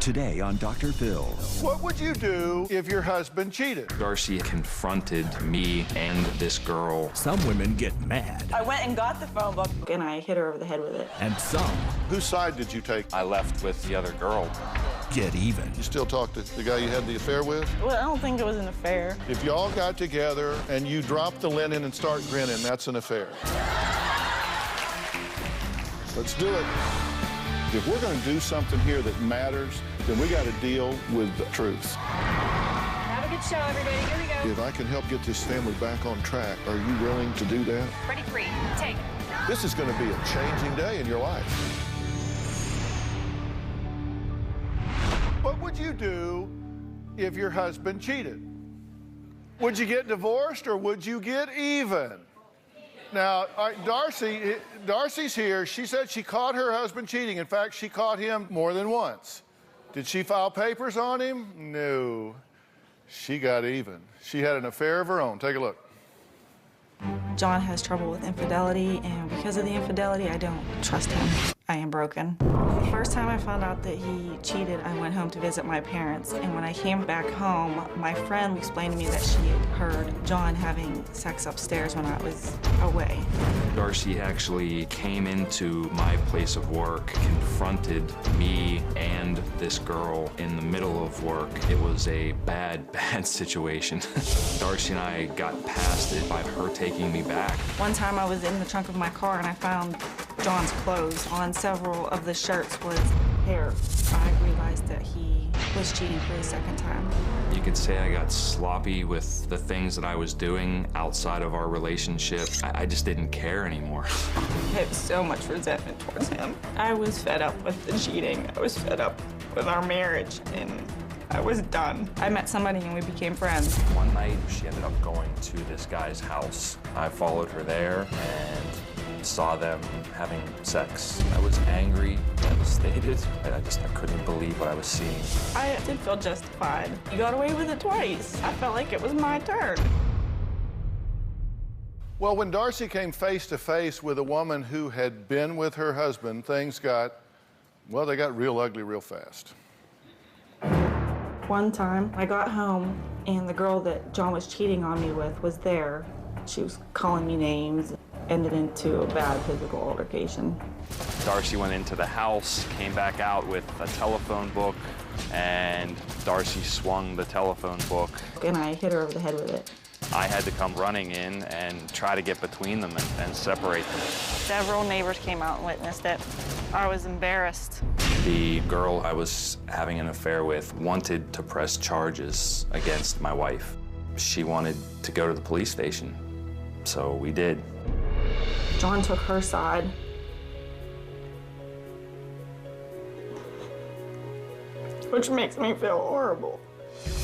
Today on Dr. Phil. What would you do if your husband cheated? Darcy confronted me and this girl. Some women get mad. I went and got the phone book and I hit her over the head with it. And some... Whose side did you take? I left with the other girl. Get even. You still talk to the guy you had the affair with? Well, I don't think it was an affair. If y'all got together and you drop the linen and start grinning, that's an affair. Let's do it. If we're going to do something here that matters, then we got to deal with the truth. Have a good show, everybody. Here we go. If I can help get this family back on track, are you willing to do that? Ready, free. Take. This is going to be a changing day in your life. What would you do if your husband cheated? Would you get divorced or would you get even? Now, Darcy's here. She said she caught her husband cheating. In fact, she caught him more than once. Did she file papers on him? No. She got even. She had an affair of her own. Take a look. John has trouble with infidelity, and because of the infidelity, I don't trust him. I am broken. The first time I found out that he cheated, I went home to visit my parents, and when I came back home, my friend explained to me that she had heard John having sex upstairs when I was away. Darcy actually came into my place of work, confronted me and this girl in the middle of work. It was a bad situation. Darcy and I got past it by her taking me back. One time I was in the trunk of my car and I found John's clothes. On several of the shirts was hair. I realized that he was cheating for the second time. You could say I got sloppy with the things that I was doing outside of our relationship. I just didn't care anymore. I had so much resentment towards him. I was fed up with the cheating. I was fed up with our marriage, and I was done. I met somebody and we became friends. One night, she ended up going to this guy's house. I followed her there and saw them having sex. I was angry, devastated, and I couldn't believe what I was seeing. I did feel justified. You got away with it twice. I felt like it was my turn. Well, when Darcy came face to face with a woman who had been with her husband, things got, well, they got real ugly real fast. One time, I got home, and the girl that John was cheating on me with was there. She was calling me names. Ended into a bad physical altercation. Darcy went into the house, came back out with a telephone book, and Darcy swung the telephone book. And I hit her over the head with it. I had to come running in and try to get between them and separate them. Several neighbors came out and witnessed it. I was embarrassed. The girl I was having an affair with wanted to press charges against my wife. She wanted to go to the police station, so we did. John took her side. Which makes me feel horrible.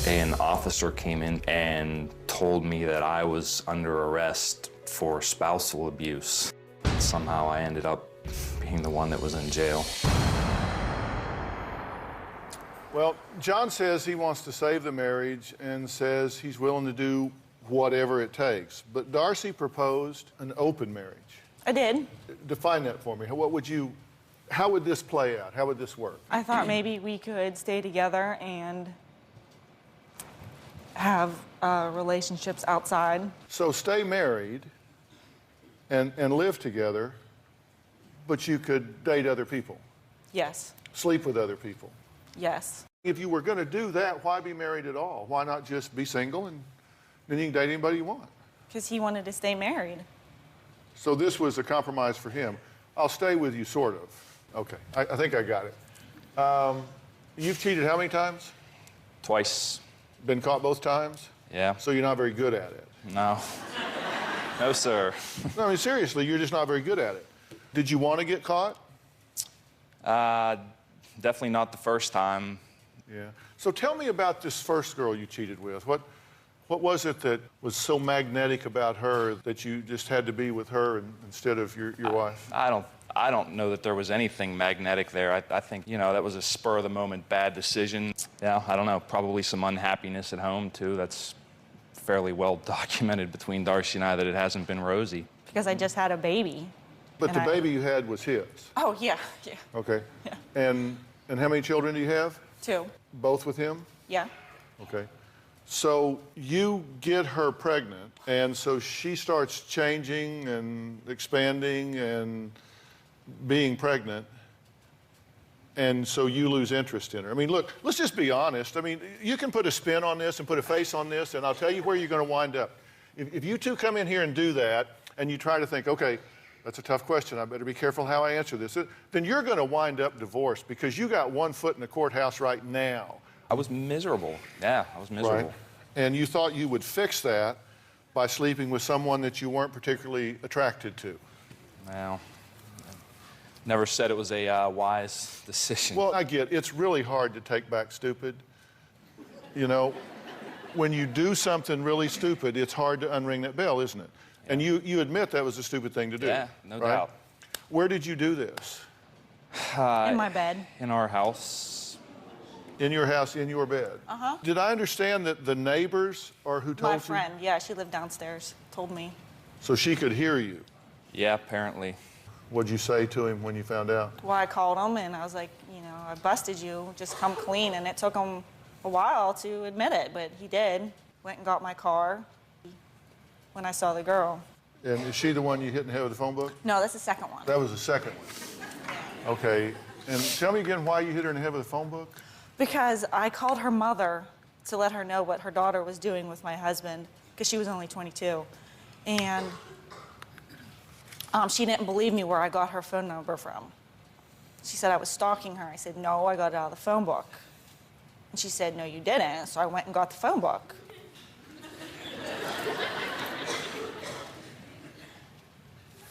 An officer came in and told me that I was under arrest for spousal abuse. Somehow I ended up being the one that was in jail. Well, John says he wants to save the marriage and says he's willing to do whatever it takes. But Darcy proposed an open marriage. I did. Define that for me. How would this play out? How would this work? I thought maybe we could stay together and have relationships outside. So stay married and live together, but you could date other people. Yes. Sleep with other people. Yes. If you were going to do that, why be married at all? Why not just be single and then you can date anybody you want? Because he wanted to stay married. So this was a compromise for him. I'll stay with you, sort of. Okay, I think I got it. You've cheated how many times? Twice. Been caught both times? Yeah. So you're not very good at it? No. No, sir. No, I mean, seriously, you're just not very good at it. Did you want to get caught? Definitely not the first time. Yeah. So tell me about this first girl you cheated with. What was it that was so magnetic about her that you just had to be with her instead of your wife? I don't know that there was anything magnetic there. I think, you know, that was a spur-of-the-moment bad decision. Yeah, I don't know, probably some unhappiness at home, too. That's fairly well documented between Darcy and I that it hasn't been rosy. Because I just had a baby. But the baby you had was his? Oh, yeah, yeah. Okay. Yeah. And how many children do you have? 2. Both with him? Yeah. Okay. So you get her pregnant, and so she starts changing and expanding and being pregnant, and so you lose interest in her. I mean, look, let's just be honest. I mean, you can put a spin on this and put a face on this, and I'll tell you where you're going to wind up. If you two come in here and do that, and you try to think, okay, that's a tough question, I better be careful how I answer this, then you're going to wind up divorced because you got one foot in the courthouse right now. I was miserable. Yeah, I was miserable. Right. And you thought you would fix that by sleeping with someone that you weren't particularly attracted to. Well, never said it was a wise decision. Well, I get it's really hard to take back stupid. You know, when you do something really stupid, it's hard to unring that bell, isn't it? Yeah. And you admit that was a stupid thing to do. Yeah, no right? doubt. Where did you do this? In my bed. In our house. In your house, in your bed? Uh-huh. Did I understand that the neighbors are who told you? My friend, yeah, she lived downstairs, told me. So she could hear you? Yeah, apparently. What'd you say to him when you found out? Well, I called him and I was like, you know, I busted you, just come clean. And it took him a while to admit it, but he did. Went and got my car when I saw the girl. And is she the one you hit in the head with the phone book? No, that's the second one. That was the second one. Okay. And tell me again why you hit her in the head with a phone book? Because I called her mother to let her know what her daughter was doing with my husband, because she was only 22. And she didn't believe me where I got her phone number from. She said I was stalking her. I said, no, I got it out of the phone book. And she said, no, you didn't. So I went and got the phone book.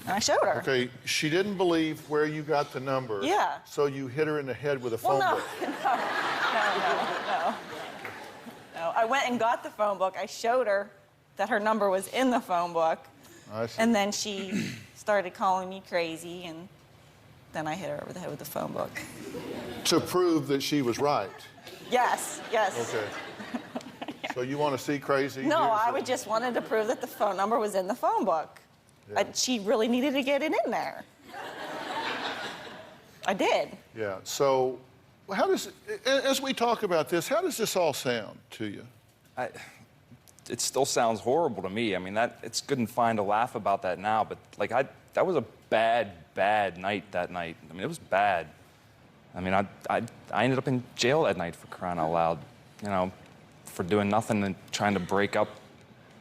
And I showed her. Okay, she didn't believe where you got the number. Yeah. So you hit her in the head with a phone book. No. I went and got the phone book. I showed her that her number was in the phone book. I see. And then she started calling me crazy, and then I hit her over the head with the phone book. To prove that she was right. Yes. Okay. So you want to see crazy? No, Here's I the- would just wanted to prove that the phone number was in the phone book. Yeah. She really needed to get it in there. I did. Yeah. So how does, as we talk about this, how does this all sound to you? It still sounds horrible to me. I mean, it's good and fine to laugh about that now, but like that was a bad night that night. I mean, it was bad. I mean, I ended up in jail that night for crying out loud, you know, for doing nothing and trying to break up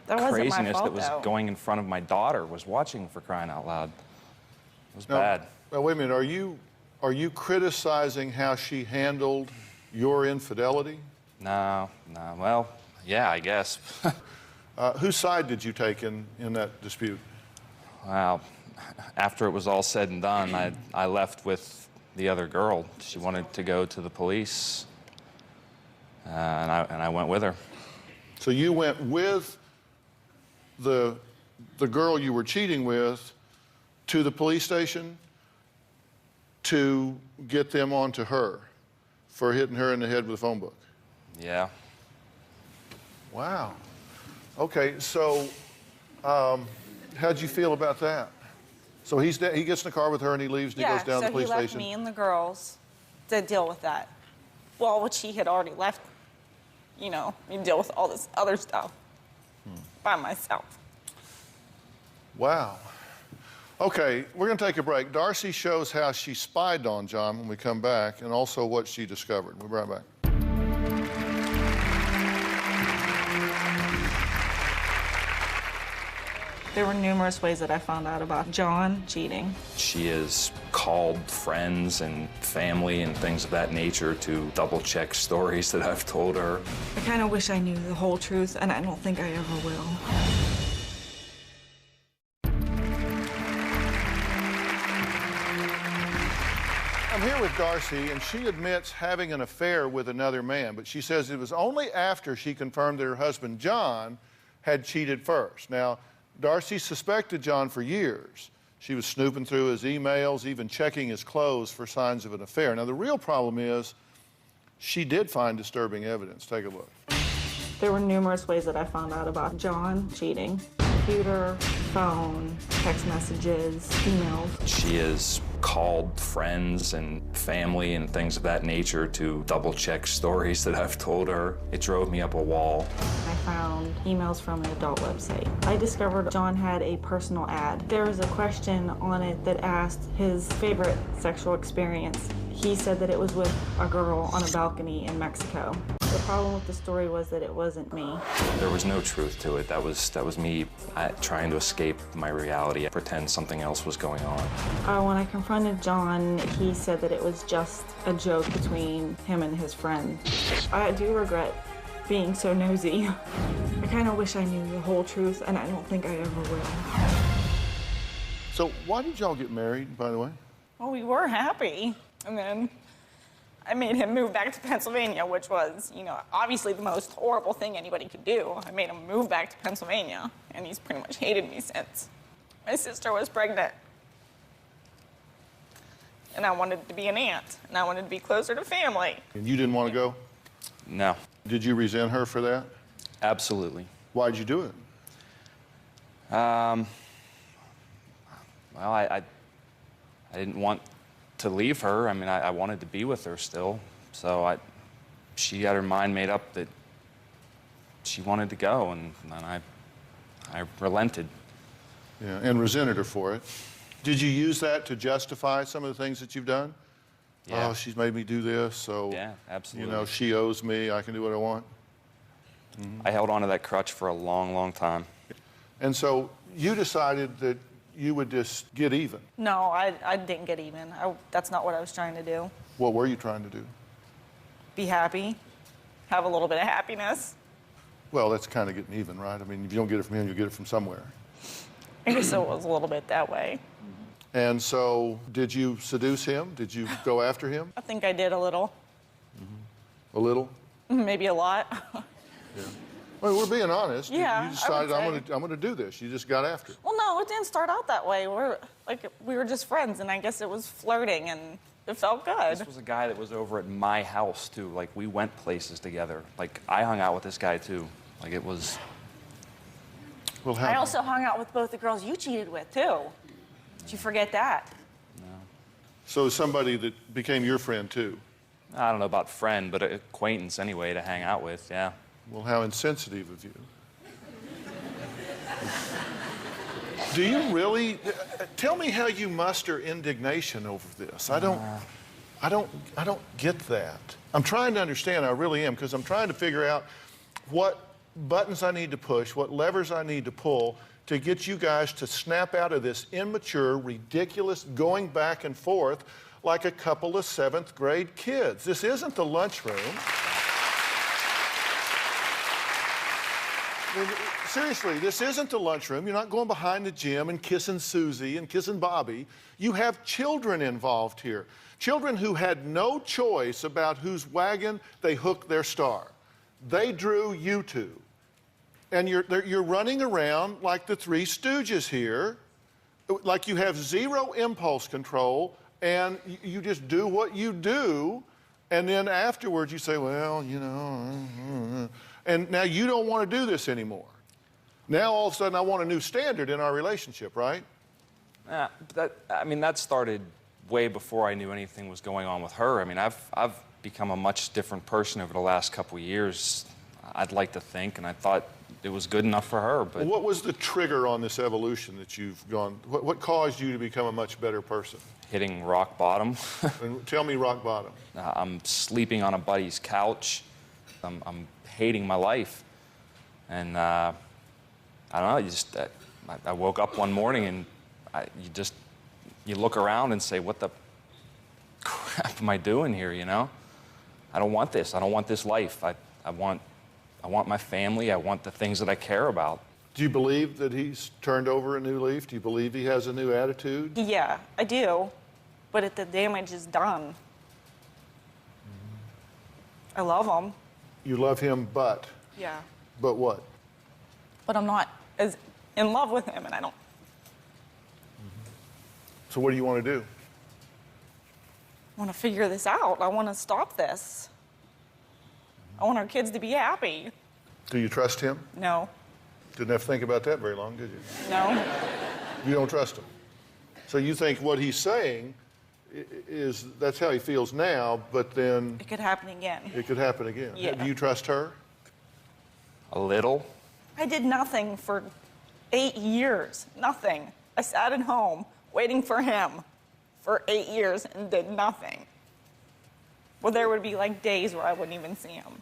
That wasn't my craziness fault, that was though. going in front of my daughter, was watching, for crying out loud. It was bad. Now, wait a minute. Are you criticizing how she handled your infidelity? No. Well, yeah, I guess. Whose side did you take in that dispute? Wow. After it was all said and done, I left with the other girl. She wanted to go to the police, and I went with her. So you went with the girl you were cheating with to the police station to get them onto her for hitting her in the head with a phone book? Yeah. Wow. Okay, so how'd you feel about that? So he gets in the car with her and he leaves and he goes down to the police so he left station? me and the girls to deal with that. Well, which he had already left, you know, me deal with all this other stuff by myself. Wow. Okay, we're going to take a break. Darcy shows how she spied on John when we come back, and also what she discovered. We'll be right back. There were numerous ways that I found out about John cheating. She has called friends and family and things of that nature to double-check stories that I've told her. I kind of wish I knew the whole truth, and I don't think I ever will. I'm here with Darcy, and she admits having an affair with another man, but she says it was only after she confirmed that her husband, John, had cheated first. Now, Darcy suspected John for years. She was snooping through his emails, even checking his clothes for signs of an affair. Now, the real problem is she did find disturbing evidence. Take a look. There were numerous ways that I found out about John cheating. Computer, phone, text messages, emails. She has called friends and family and things of that nature to double-check stories that I've told her. It drove me up a wall. I found emails from an adult website. I discovered John had a personal ad. There was a question on it that asked his favorite sexual experience. He said that it was with a girl on a balcony in Mexico. The problem with the story was that it wasn't me. There was no truth to it. That was me trying to escape my reality, pretend something else was going on. When I confronted John, he said that it was just a joke between him and his friend. I do regret being so nosy. I kind of wish I knew the whole truth, and I don't think I ever will. So why did y'all get married, by the way? Well, we were happy. And then I made him move back to Pennsylvania, which was, you know, obviously the most horrible thing anybody could do. I made him move back to Pennsylvania, and he's pretty much hated me since. My sister was pregnant. And I wanted to be an aunt, and I wanted to be closer to family. And you didn't want to go? No. Did you resent her for that? Absolutely. Why'd you do it? Well, I didn't want to leave her. I mean, I wanted to be with her still. So she had her mind made up that she wanted to go, and then I relented. Yeah, and resented her for it. Did you use that to justify some of the things that you've done? Yeah. Oh, she's made me do this, so, Yeah, absolutely. you know, she owes me, I can do what I want. I held on to that crutch for a long, long time. And so you decided that you would just get even. No, I didn't get even. That's not what I was trying to do. What were you trying to do? Be happy, have a little bit of happiness. Well, that's kind of getting even, right? I mean, if you don't get it from him, you get it from somewhere. I guess it was a little bit that way. And so, did you seduce him? Did you go after him? I think I did a little, A little? maybe a lot. Well, we're being honest. Yeah, You decided I would I'm gonna do this. You just got after it. Well, no, it didn't start out that way. We were just friends, and I guess it was flirting, and it felt good. This was a guy that was over at my house, too. Like, we went places together. Like, I hung out with this guy, too. Like, it was... Well, how? I also hung out with both the girls you cheated with, too. Did you forget that? So somebody that became your friend too. I don't know about friend, but an acquaintance anyway to hang out with, yeah. Well, how insensitive of you. Do you really? Tell me how you muster indignation over this. I don't get that. I'm trying to understand. I really am, because I'm trying to figure out what buttons I need to push, what levers I need to pull to get you guys to snap out of this immature, ridiculous going back and forth like a couple of 7th grade kids. This isn't the lunchroom. Seriously, this isn't the lunchroom. You're not going behind the gym and kissing Susie and kissing Bobby. You have children involved here. Children who had no choice about whose wagon they hooked their star. They drew you two. And you're running around like the Three Stooges here, like you have zero impulse control, and you just do what you do, and then afterwards you say, well, you know, and now you don't want to do this anymore. Now all of a sudden I want a new standard in our relationship, right? That started way before I knew anything was going on with her. I mean, I've become a much different person over the last couple of years, I'd like to think, and I thought it was good enough for her, but... What was the trigger on this evolution that you've gone... What caused you to become a much better person? Hitting rock bottom. And tell me rock bottom. I'm sleeping on a buddy's couch. I'm hating my life. And I don't know, I woke up one morning and you look around and say, what the crap am I doing here, you know? I don't want this. I don't want this life. I want my family. I want the things that I care about. Do you believe that he's turned over a new leaf? Do you believe he has a new attitude? Yeah, I do. But the damage is done. I love him. You love him, but? Yeah. But what? But I'm not as in love with him, and I don't... So what do you want to do? I want to figure this out. I want to stop this. I want our kids to be happy. Do you trust him? No. Didn't have to think about that very long, did you? No. You don't trust him. So you think what he's saying that's how he feels now, but then It could happen again. it could happen again. Yeah. Do you trust her? A little. I did nothing for 8 years. Nothing. I sat at home waiting for him for 8 years and did nothing. Well, there would be like days where I wouldn't even see him.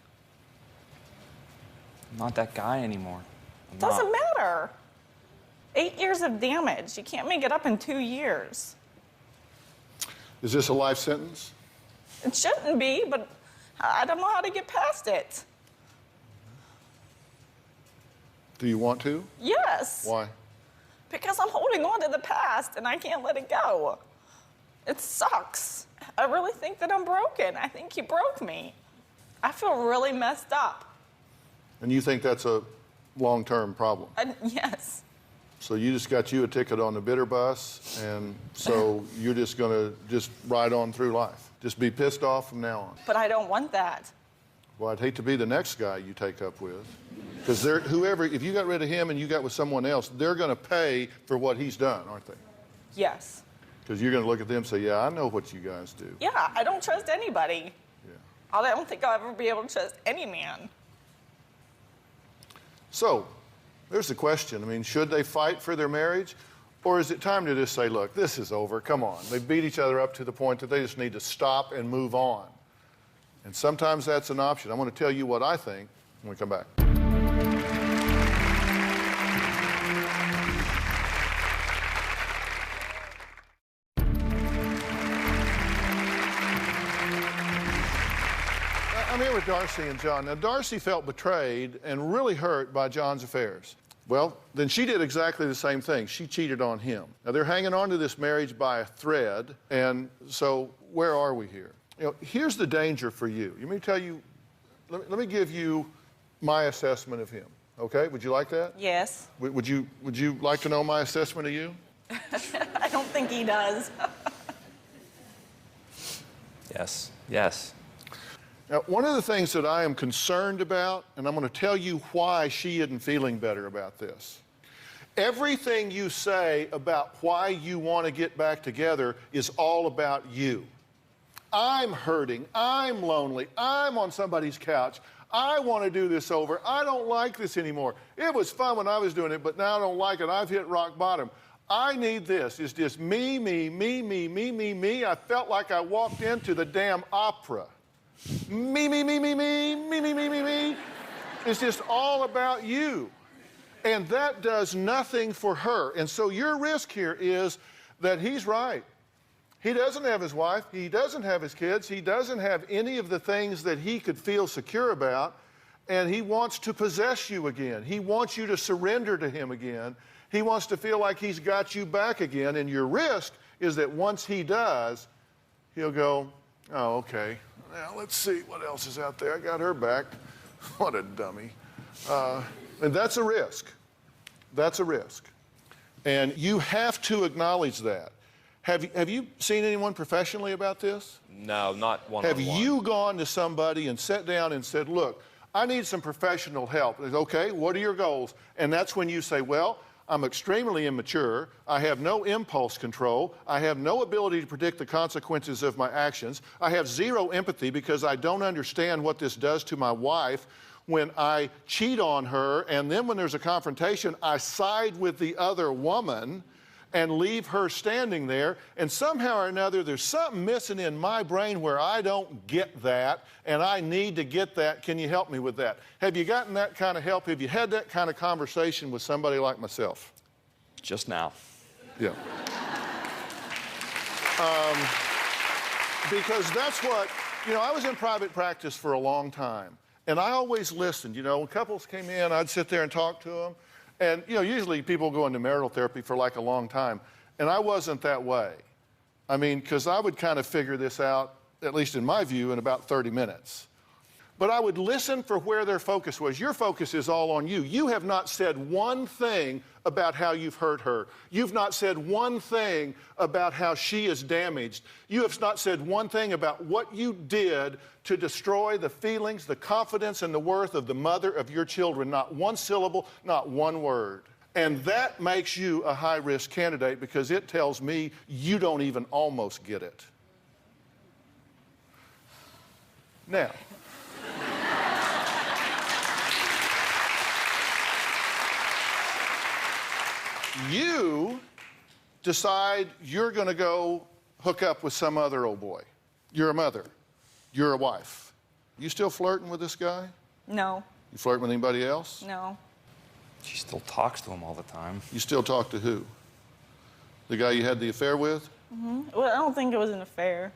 I'm not that guy anymore. I'm Doesn't not. matter. 8 years of damage. You can't make it up in 2 years. Is this a life sentence? It shouldn't be, but I don't know how to get past it. Do you want to? Yes. Why? Because I'm holding on to the past and I can't let it go. It sucks. I really think that I'm broken. I think he broke me. I feel really messed up. And you think that's a long-term problem? Yes. So you just got you a ticket on the bitter bus, and so you're just gonna just ride on through life. Just be pissed off from now on. But I don't want that. Well, I'd hate to be the next guy you take up with. Because whoever, if you got rid of him and you got with someone else, they're gonna pay for what he's done, aren't they? Yes. Because you're gonna look at them and say, yeah, I know what you guys do. Yeah, I don't trust anybody. Yeah. I don't think I'll ever be able to trust any man. So, there's the question. I mean, should they fight for their marriage? Or is it time to just say, look, this is over, come on. They beat each other up to the point that they just need to stop and move on. And sometimes that's an option. I want to tell you what I think when we come back. I'm here with Darcy and John. Now, Darcy felt betrayed and really hurt by John's affairs. Well, then she did exactly the same thing. She cheated on him. Now, they're hanging on to this marriage by a thread, and so where are we here? You know, here's the danger for you. Let me tell you, let me give you my assessment of him, okay? Would you like that? Yes. Would you like to know my assessment of you? I don't think he does. Yes. Yes. Now, one of the things that I am concerned about, and I'm going to tell you why she isn't feeling better about this. Everything you say about why you want to get back together is all about you. I'm hurting, I'm lonely, I'm on somebody's couch, I want to do this over, I don't like this anymore. It was fun when I was doing it, but now I don't like it, I've hit rock bottom. I need this. It's just me, me, me, me, me, me, me. I felt like I walked into the damn opera. Me, me, me, me, me, me, me, me, me, me. It's just all about you. And that does nothing for her. And so your risk here is that he's right. He doesn't have his wife. He doesn't have his kids. He doesn't have any of the things that he could feel secure about. And he wants to possess you again. He wants you to surrender to him again. He wants to feel like he's got you back again. And your risk is that once he does, he'll go, oh, okay. Now, let's see what else is out there. I got her back. What a dummy. And that's a risk. That's a risk. And you have to acknowledge that. Have you seen anyone professionally about this? No, not one-on-one. Have you gone to somebody and sat down and said, look, I need some professional help? And they say, okay, what are your goals? And that's when you say, well, I'm extremely immature. I have no impulse control. I have no ability to predict the consequences of my actions. I have zero empathy because I don't understand what this does to my wife when I cheat on her. And then when there's a confrontation, I side with the other woman and leave her standing there. And somehow or another, there's something missing in my brain where I don't get that, and I need to get that. Can you help me with that? Have you gotten that kind of help? Have you had that kind of conversation with somebody like myself? Just now. Yeah. Because that's what, you know, I was in private practice for a long time, and I always listened. You know, when couples came in, I'd sit there and talk to them. And, you know, usually people go into marital therapy for like a long time. And I wasn't that way. I mean, because I would kind of figure this out, at least in my view, in about 30 minutes. But I would listen for where their focus was. Your focus is all on you. You have not said one thing about how you've hurt her. You've not said one thing about how she is damaged. You have not said one thing about what you did to destroy the feelings, the confidence, and the worth of the mother of your children. Not one syllable, not one word. And that makes you a high-risk candidate because it tells me you don't even almost get it. Now, you decide you're going to go hook up with some other old boy. You're a mother. You're a wife. You still flirting with this guy? No. You flirting with anybody else? No. She still talks to him all the time. You still talk to who? The guy you had the affair with? Mm-hmm. Well, I don't think it was an affair.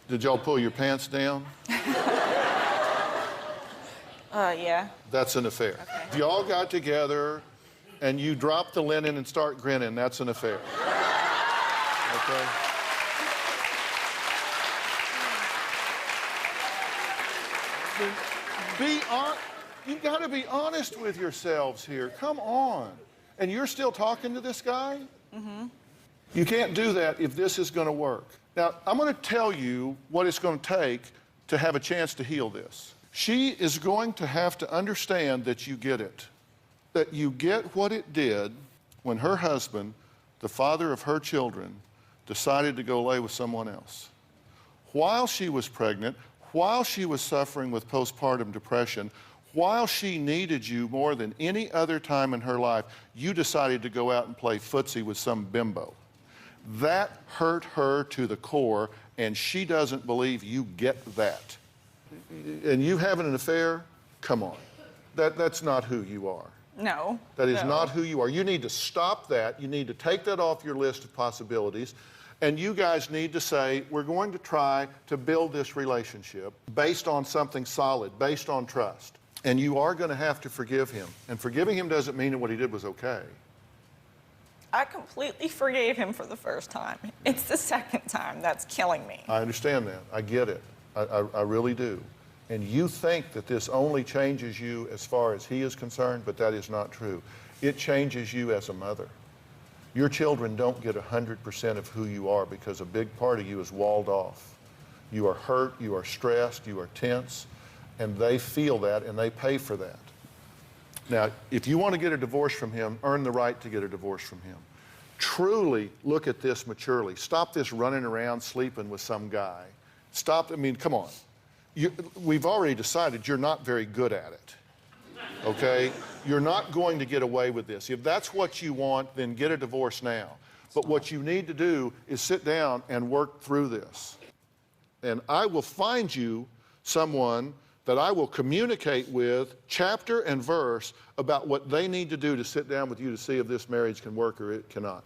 Did y'all pull your pants down? Yeah. That's an affair. Okay. If y'all got together and you drop the linen and start grinning, that's an affair. Okay? You've got to be honest with yourselves here. Come on. And you're still talking to this guy? Mm-hmm. You can't do that if this is going to work. Now, I'm going to tell you what it's going to take to have a chance to heal this. She is going to have to understand that you get it. That you get what it did when her husband, the father of her children, decided to go lay with someone else. While she was pregnant, while she was suffering with postpartum depression, while she needed you more than any other time in her life, you decided to go out and play footsie with some bimbo. That hurt her to the core, and she doesn't believe you get that. And you having an affair? Come on. That's not who you are. No. That is not who you are. You need to stop that. You need to take that off your list of possibilities. And you guys need to say, we're going to try to build this relationship based on something solid, based on trust. And you are going to have to forgive him. And forgiving him doesn't mean that what he did was okay. I completely forgave him for the first time. It's the second time that's killing me. I understand that. I get it. I really do. And you think that this only changes you as far as he is concerned, but that is not true. It changes you as a mother. Your children don't get 100% of who you are because a big part of you is walled off. You are hurt, you are stressed, you are tense, and they feel that and they pay for that. Now, if you want to get a divorce from him, earn the right to get a divorce from him. Truly look at this maturely. Stop this running around sleeping with some guy. Stop, I mean, come on. We've already decided you're not very good at it, okay? You're not going to get away with this. If that's what you want, then get a divorce now. But what you need to do is sit down and work through this. And I will find you someone that I will communicate with chapter and verse about what they need to do to sit down with you to see if this marriage can work or it cannot.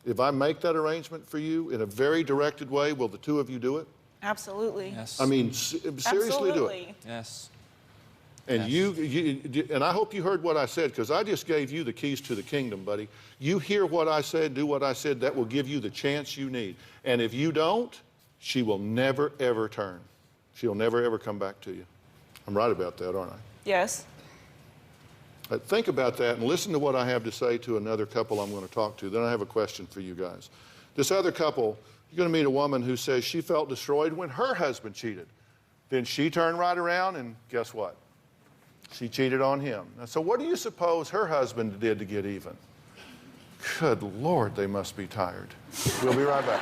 If I make that arrangement for you in a very directed way, will the two of you do it? Absolutely. Yes. I mean, seriously Absolutely. do it. Yes. And yes. And I hope you heard what I said, because I just gave you the keys to the kingdom, buddy. You hear what I said, do what I said, that will give you the chance you need. And if you don't, she will never, ever turn. She'll never, ever come back to you. I'm right about that, aren't I? Yes. But think about that and listen to what I have to say to another couple I'm going to talk to. Then I have a question for you guys. This other couple, you're going to meet a woman who says she felt destroyed when her husband cheated. Then she turned right around and guess what? She cheated on him. Now, so what do you suppose her husband did to get even? Good Lord, they must be tired. We'll be right back.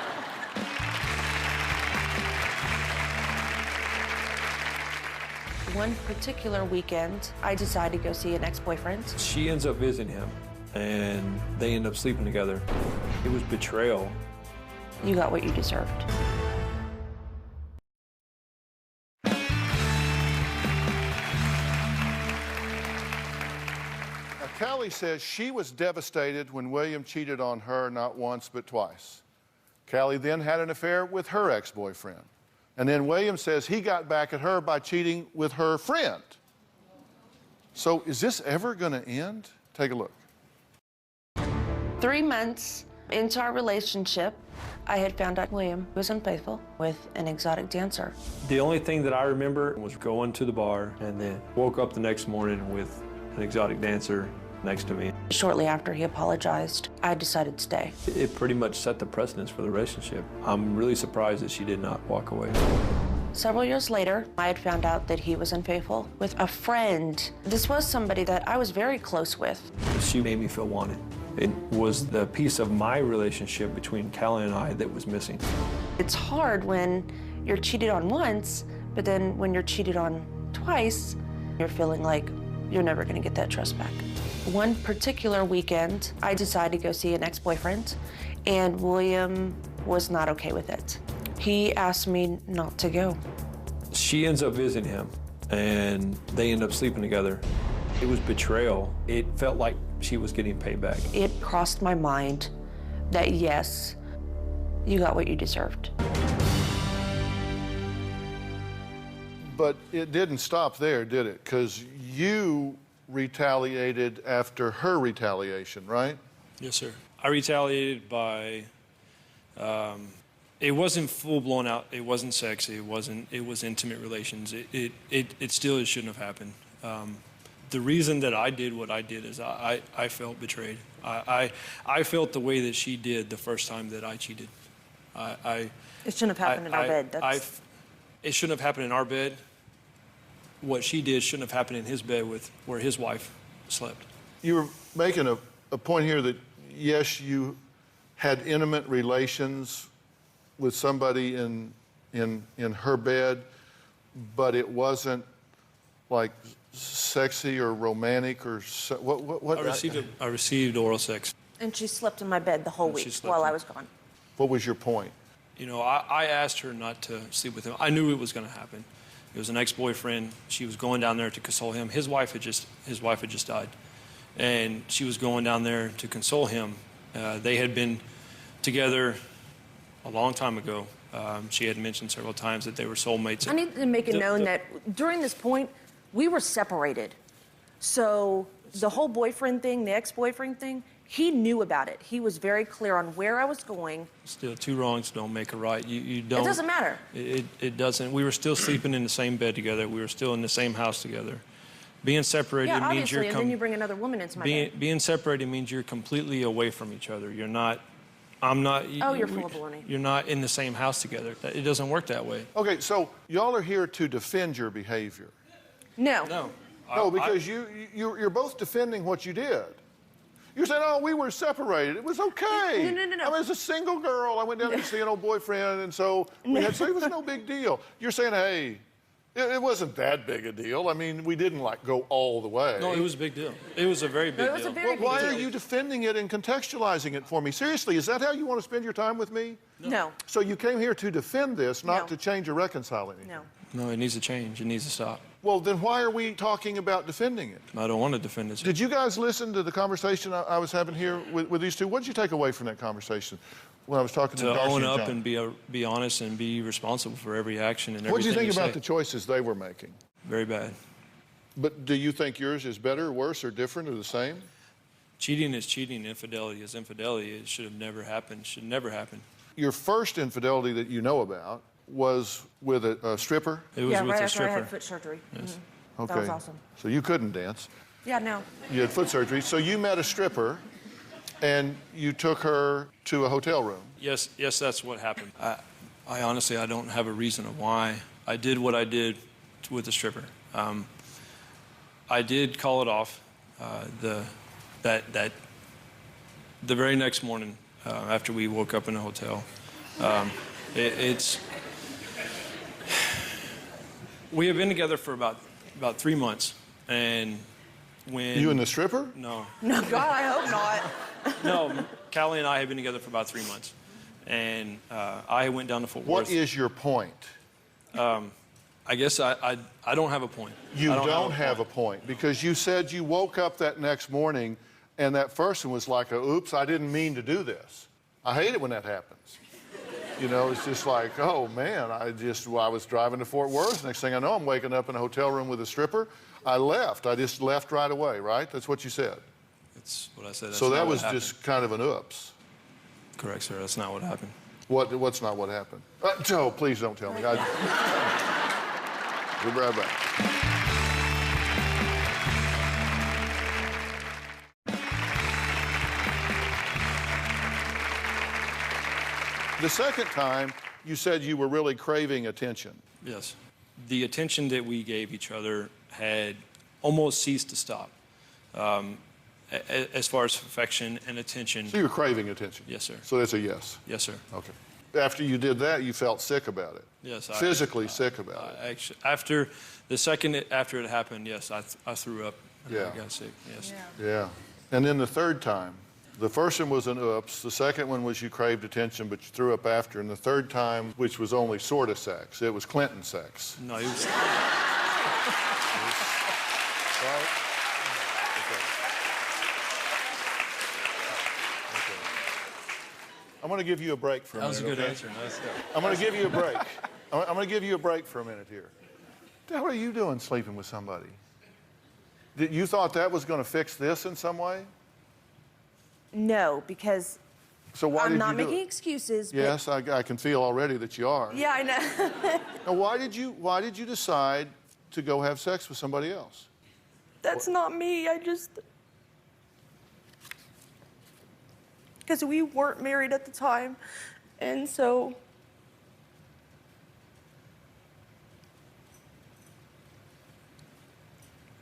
One particular weekend, I decided to go see an ex-boyfriend. She ends up visiting him, and they end up sleeping together. It was betrayal. You got what you deserved. Now, Callie says she was devastated when William cheated on her not once but twice. Callie then had an affair with her ex-boyfriend. And then William says he got back at her by cheating with her friend. So is this ever going to end? Take a look. 3 months into our relationship, I had found out William was unfaithful with an exotic dancer. The only thing that I remember was going to the bar and then woke up the next morning with an exotic dancer next to me. Shortly after he apologized, I decided to stay. It pretty much set the precedence for the relationship. I'm really surprised that she did not walk away. Several years later, I had found out that he was unfaithful with a friend. This was somebody that I was very close with. She made me feel wanted. It was the piece of my relationship between Callie and I that was missing. It's hard when you're cheated on once, but then when you're cheated on twice, you're feeling like you're never gonna get that trust back. One particular weekend, I decided to go see an ex-boyfriend, and William was not okay with it. He asked me not to go. She ends up visiting him, and they end up sleeping together. It was betrayal. It felt like she was getting payback. It crossed my mind that yes, you got what you deserved. But it didn't stop there, did it? Because you retaliated after her retaliation, right? Yes, sir. I retaliated by, it wasn't full blown out, it wasn't sexy, it was intimate relations. It still shouldn't have happened. The reason that I did what I did is I felt betrayed. I felt the way that she did the first time that I cheated. It shouldn't have happened in our bed. It shouldn't have happened in our bed. What she did shouldn't have happened in his bed where his wife slept. You were making a point here that, yes, you had intimate relations with somebody in her bed, but it wasn't like sexy or romantic or what? I received oral sex. And she slept in my bed the whole week while I was gone. What was your point? You know, I asked her not to sleep with him. I knew it was going to happen. It was an ex-boyfriend. She was going down there to console him. His wife had just died, and she was going down there to console him. They had been together a long time ago. She had mentioned several times that they were soulmates. I need to make it known that during this point, we were separated. So the whole boyfriend thing, the ex-boyfriend thing, he knew about it. He was very clear on where I was going. Still, two wrongs don't make a right. You don't. It doesn't matter. It doesn't. We were still sleeping in the same bed together. We were still in the same house together. Being separated Yeah, means obviously, and then you bring another woman into my bed. Being separated means you're completely away from each other. You're not. I'm not. Oh, you're full of baloney. You're not in the same house together. It doesn't work that way. Okay, so y'all are here to defend your behavior. No. No. No, because you're both defending what you did. You're saying, oh, we were separated. It was okay. No. I mean, as a single girl, I went down to see an old boyfriend, and so we had, so it was no big deal. You're saying, hey, it wasn't that big a deal. I mean, we didn't like go all the way. No, it was a big deal. It was a very big deal. Well, why are you defending it and contextualizing it for me? Seriously, is that how you want to spend your time with me? No. So you came here to defend this, not to change or reconcile anything? No. No, it needs to change. It needs to stop. Well, then why are we talking about defending it? I don't want to defend it. Did you guys listen to the conversation I was having here with these two? What did you take away from that conversation when I was talking to Darcy own and up John? and be honest and be responsible for every action and everything. What do you think about say. the choices they were making? Very bad. But do you think yours is better, worse, or different, or the same? Cheating is cheating. Infidelity is infidelity. It should have never happened. Should never happen. Your first infidelity that you know about was with a stripper? It was with right a after stripper. I had foot surgery. Yes. Okay. That was awesome. So you couldn't dance. Yeah, no. You had foot surgery. So you met a stripper, and you took her to a hotel room. Yes, that's what happened. I honestly, I don't have a reason of why I did what I did with the stripper. I did call it off the very next morning after we woke up in a hotel. We have been together for about 3 months, and when You and the stripper? no. No, God, I hope not. No, Callie and I have been together for about 3 months, and I went down to Fort Worth. What is your point? I guess I don't have a point. You don't have a point because you said you woke up that next morning and that person was like, oops, I didn't mean to do this. I hate it when that happens. You know, it's just like, oh man, I was driving to Fort Worth. Next thing I know, I'm waking up in a hotel room with a stripper. I left. I just left right away, right? That's what you said. That's what I said. That's So that not what was happened. just kind of an oops. Correct, sir. That's not what happened. What's not what happened? Joe, please don't tell me. We'll be right back. The second time, you said you were really craving attention. Yes. The attention that we gave each other had almost ceased to stop. as far as affection and attention. So you're craving attention? Yes, sir. So that's a yes? Yes, sir. Okay. After you did that, you felt sick about it? Yes. Physically sick about it? Actually, after it happened, yes, I threw up. And Yeah. I got sick, yes. Yeah. And then the third time, the first one was an oops, the second one was you craved attention, but you threw up after, and the third time, which was only sort of sex, it was Clinton sex. No, it was... Right? Okay. I'm going to give you a break for a minute. That was a good okay? answer. Nice. I'm going to give you a break. I'm going to give you a break for a minute here. What the hell are you doing sleeping with somebody? You thought that was going to fix this in some way? No, because So why I'm did not you do making it? excuses. But Yes, I can feel already that you are. yeah, I know. Now, why did you decide to go have sex with somebody else? That's not me. Because we weren't married at the time, and so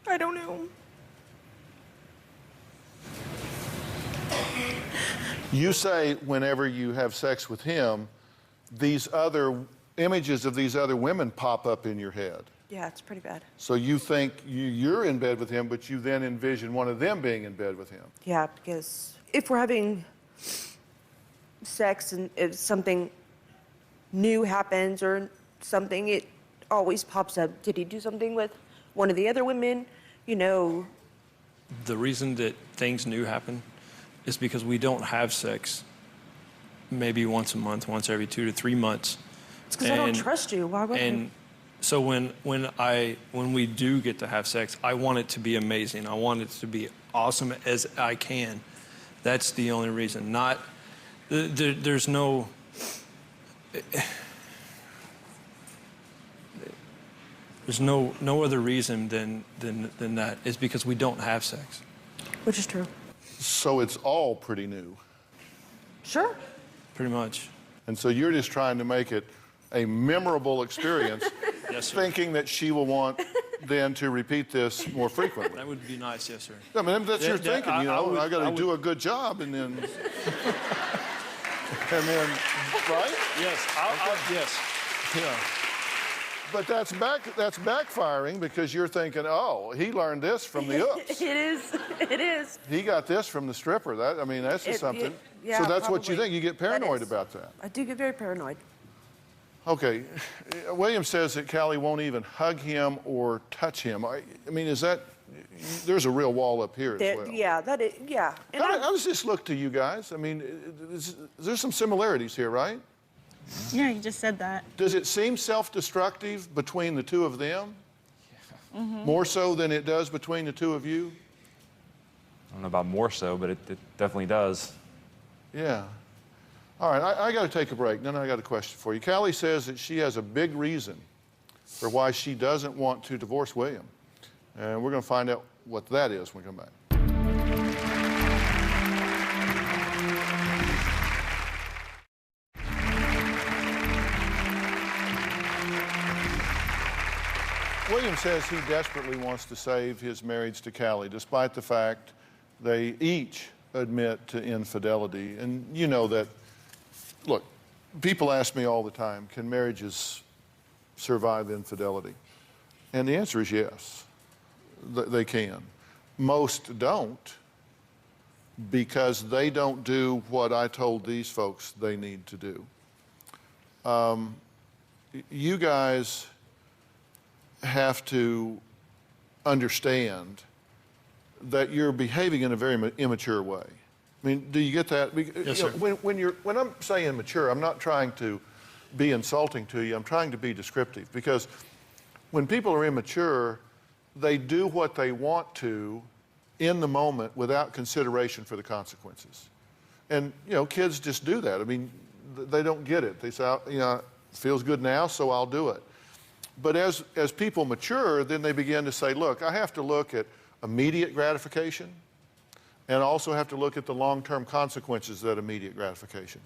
I don't know. You say whenever you have sex with him, these other images of these other women pop up in your head. Yeah, it's pretty bad. So you think you're in bed with him, but you then envision one of them being in bed with him. Yeah, because if we're having sex and if something new happens or something, it always pops up. Did he do something with one of the other women? You know. The reason that things new happen is because we don't have sex maybe once a month, once every 2 to 3 months. It's because I don't trust you. Why would you? So when we do get to have sex, I want it to be amazing. I want it to be awesome as I can. That's the only reason. Not there's no other reason than that. It's because we don't have sex. Which is true. So it's all pretty new. Sure. Pretty much. And so you're just trying to make it a memorable experience, Yes, sir. thinking that she will want then to repeat this more frequently. That would be nice, yes, sir. I mean, that's your thinking, you know. I got to do would- a good job, and then, and then, right? Yes, yes. Yeah. But that's backfiring because you're thinking, oh, he learned this from the oops. It is. It is. He got this from the stripper. That's just something. Yeah, so that's what you probably. think. You get That paranoid is. about that. I do get very paranoid. Okay. William says that Callie won't even hug him or touch him. I mean, is that, there's a real wall up here as well. Yeah, that is, yeah. And How does this look to you guys? I mean, there's some similarities here, right? Yeah, you just said that. Does it seem self-destructive between the two of them? Yeah. More so than it does between the two of you? I don't know about more so, but it definitely does. Yeah. All right, I got to take a break. Then I got a question for you. Callie says that she has a big reason for why she doesn't want to divorce William. And we're going to find out what that is when we come back. William says he desperately wants to save his marriage to Callie, despite the fact they each admit to infidelity. And you know that, look, people ask me all the time, can marriages survive infidelity? And the answer is yes, they can. Most don't, because they don't do what I told these folks they need to do. You guys have to understand that you're behaving in a very immature way. I mean, do you get that? Yes, you know, sir. when I'm saying mature, I'm not trying to be insulting to you. I'm trying to be descriptive, because when people are immature, they do what they want to in the moment without consideration for the consequences. And, you know, kids just do that. I mean, they don't get it. They say, you know, it feels good now, so I'll do it. But as people mature, then they begin to say, look, I have to look at immediate gratification and also have to look at the long-term consequences of that immediate gratification.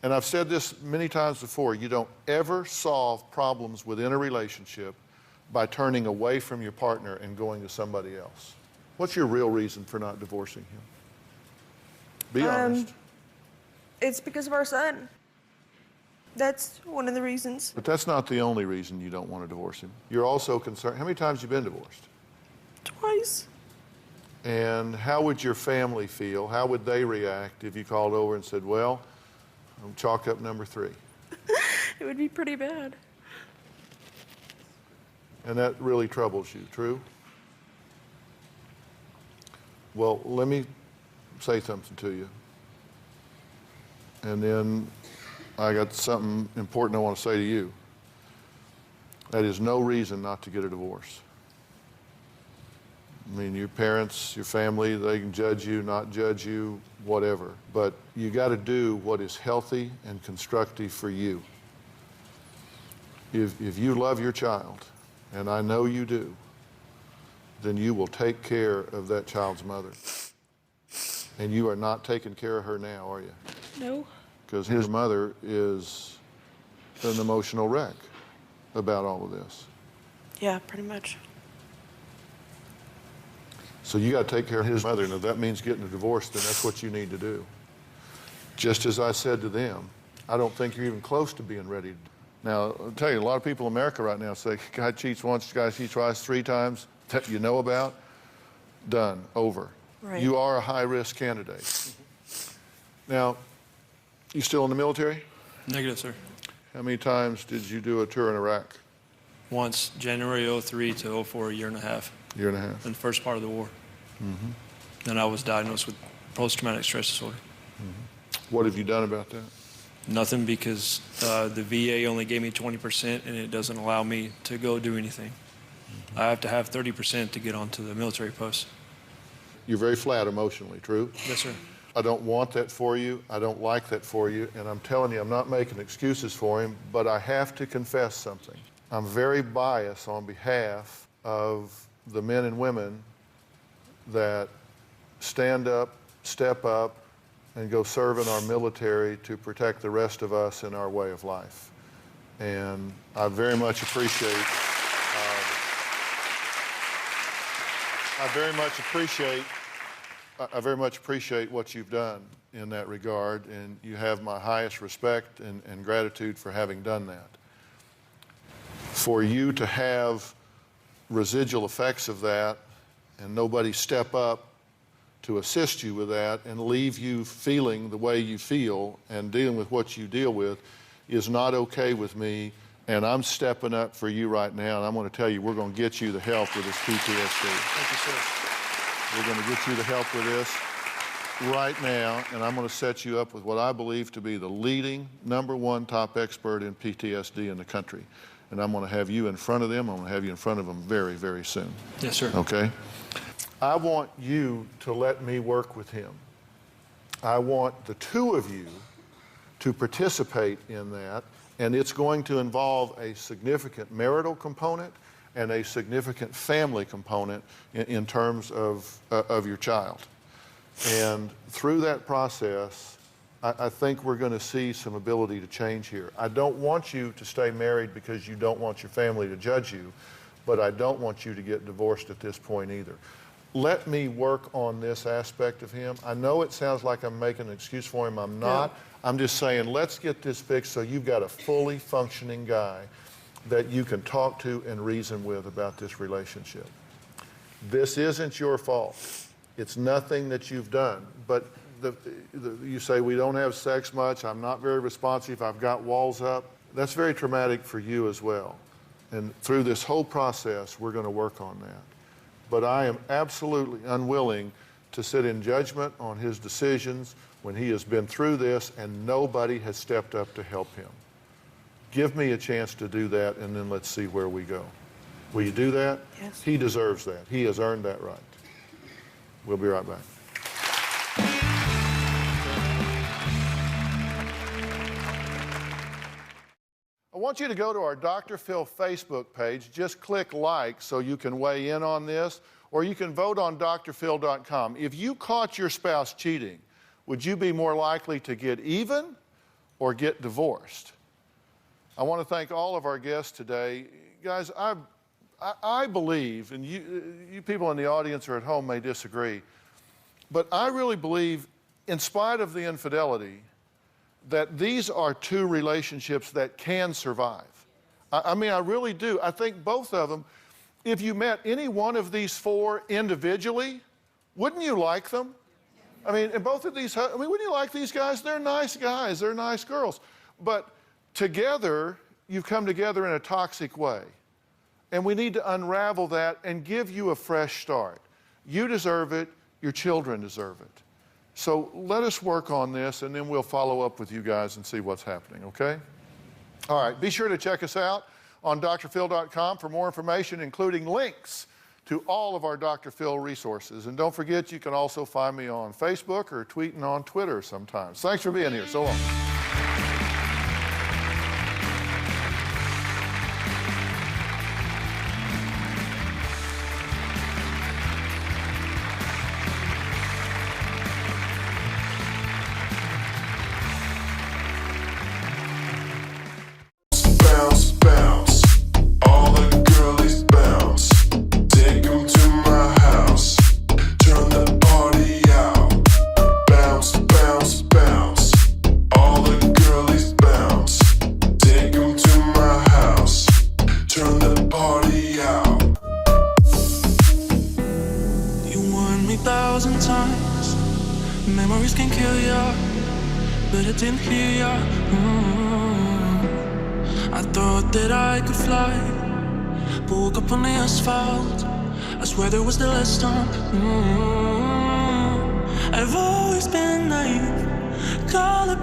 And I've said this many times before, you don't ever solve problems within a relationship by turning away from your partner and going to somebody else. What's your real reason for not divorcing him? Be honest. It's because of our son. That's one of the reasons. But that's not the only reason you don't want to divorce him. You're also concerned. How many times have you been divorced? Twice. And how would your family feel? How would they react if you called over and said, well, I'm chalk up number 3? It would be pretty bad. And that really troubles you, true? Well, let me say something to you. And then I got something important I want to say to you. That is no reason not to get a divorce. I mean, your parents, your family, they can judge you, not judge you, whatever. But you got to do what is healthy and constructive for you. If you love your child, and I know you do, then you will take care of that child's mother. And you are not taking care of her now, are you? No. Because his mother is an emotional wreck about all of this. Yeah, pretty much. So you got to take care of his mother, and if that means getting a divorce, then that's what you need to do. Just as I said to them, I don't think you're even close to being ready to. Now, I'll tell you, a lot of people in America right now say, guy cheats once, guy cheats twice, 3 times, that you know about, done, over. Right. You are a high-risk candidate. Now, you still in the military? Negative, sir. How many times did you do a tour in Iraq? Once, January 03 to 04, a year and a half. Year and a half. In the first part of the war. Then I was diagnosed with post-traumatic stress disorder. What have you done about that? Nothing, because the VA only gave me 20% and it doesn't allow me to go do anything. I have to have 30% to get onto the military post. You're very flat emotionally, true? Yes, sir. I don't want that for you. I don't like that for you. And I'm telling you, I'm not making excuses for him, but I have to confess something. I'm very biased on behalf of the men and women that stand up, step up, and go serve in our military to protect the rest of us in our way of life. And I very much appreciate I very much appreciate what you've done in that regard, and you have my highest respect and gratitude for having done that. For you to have residual effects of that and nobody step up to assist you with that and leave you feeling the way you feel and dealing with what you deal with is not okay with me, and I'm stepping up for you right now, and I'm going to tell you we're going to get you the help with this PTSD. Thank you, sir. We're going to get you the help with this right now, and I'm going to set you up with what I believe to be the leading #1 top expert in PTSD in the country. And I'm going to have you in front of them. I'm going to have you in front of them very, very soon. Yes, sir. Okay? I want you to let me work with him. I want the 2 of you to participate in that, and it's going to involve a significant marital component and a significant family component in terms of your child. And through that process, I think we're going to see some ability to change here. I don't want you to stay married because you don't want your family to judge you, but I don't want you to get divorced at this point either. Let me work on this aspect of him. I know it sounds like I'm making an excuse for him. I'm not. Yeah. I'm just saying, let's get this fixed so you've got a fully functioning guy that you can talk to and reason with about this relationship. This isn't your fault. It's nothing that you've done. But you say, we don't have sex much, I'm not very responsive, I've got walls up. That's very traumatic for you as well. And through this whole process, we're going to work on that. But I am absolutely unwilling to sit in judgment on his decisions when he has been through this and nobody has stepped up to help him. Give me a chance to do that, and then let's see where we go. Will you do that? Yes. He deserves that. He has earned that right. We'll be right back. I want you to go to our Dr. Phil Facebook page. Just click like so you can weigh in on this, or you can vote on drphil.com. If you caught your spouse cheating, would you be more likely to get even or get divorced? I want to thank all of our guests today. Guys, I believe, and you people in the audience or at home may disagree, but I really believe, in spite of the infidelity, that these are two relationships that can survive. I mean, I really do. I think both of them, if you met any one of these four individually, wouldn't you like them? I mean, and both of these, wouldn't you like these guys? They're nice guys, they're nice girls. But together, you've come together in a toxic way. And we need to unravel that and give you a fresh start. You deserve it, your children deserve it. So let us work on this, and then we'll follow up with you guys and see what's happening, okay? All right, be sure to check us out on drphil.com for more information, including links to all of our Dr. Phil resources. And don't forget, you can also find me on Facebook or tweeting on Twitter sometimes. Thanks for being here. So long. Bounce, bounce, all the girlies bounce. Take 'em to my house, turn the party out. Bounce, bounce, bounce, all the girlies bounce. Take 'em to my house, turn the party out. You warned me 1,000 times, memories can kill ya, but I didn't hear ya. I thought that I could fly, but woke up on the asphalt. I swear there was the last time. I've always been naive, call it